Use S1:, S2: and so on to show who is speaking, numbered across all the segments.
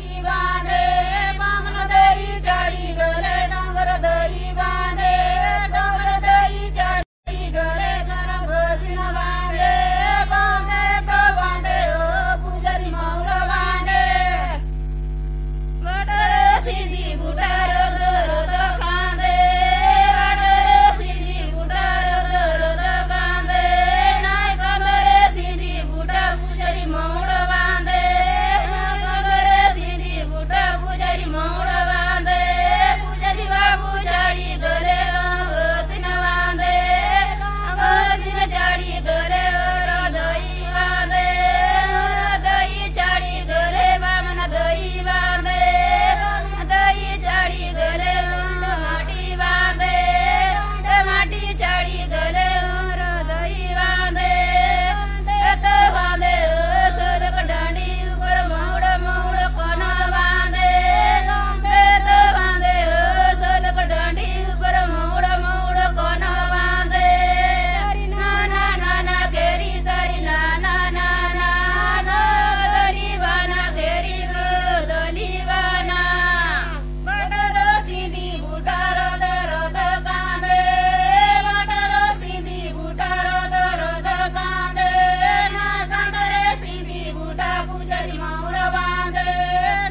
S1: दही बांधे बामन दही चाळी गले डोंगर दही बांधे डोंगर दही चाळी गले गरम घोसीन बांधे बांधे तो बांधे ओ पुजारी माऊळ बांधे वडर सिंधी बुटार दरद खांदे वडर सिंधी बुटार दरद खांदे नाय कमरे सिंधी बुटा पुजारी माऊळ बांधे कमरे सिंधी बुटा पुजारी माऊळ बांधे पुजारी बाबू चाळी गले घोसीन बांधे घोसीन चाळी गले दही बांधे दही चाळी गले बामन दही बांधे दही चाळी गले माटी बांधे माटी चाळी गले दही बांधे तो बांधे सोरक डांडी ऊपर मौड मौड कोण बांधे तो बांधे सोरक डांडी ऊपर मौड मौड कोण बांधे नाना नाना केरी तारी नाना नाना दली बाना केरी दली बाना बटर सिंधी बुटार दरद कांदे बटर सिंधी बुटार दरद कांदे नाय कांदरे सिंधी बुटा पुजारी माऊळ बांधे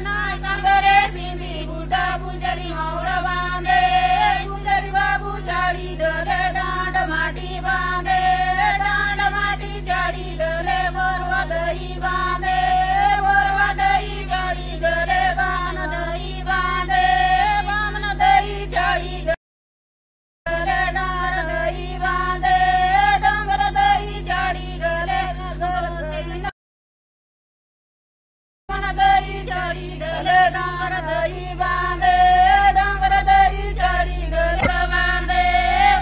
S1: नाय कांदरे सिंधी बुटा पुजारी माऊळ बांधे पुजारी बाबू चाळी गले डांड माटी बांधे डांड माटी चाळी गले वरवा दही बांधे वरवा दही चाळी गले बामन दही बांधे बामन दही चाळी गले डांगर दही बांधे डांगर दही चाळी गले मन दही चाळी गले डांगर दही बांधे डांगर दही चाळी गले बांधे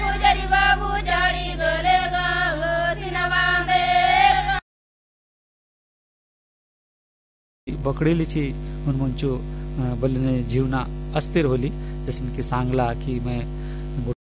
S1: पुजारी बाबू चाळी गले घोसीन बांधे
S2: बकडेलीची हुनमुंचू बल्ले जीवना अस्थिर होली जैसे की सांगला की मैं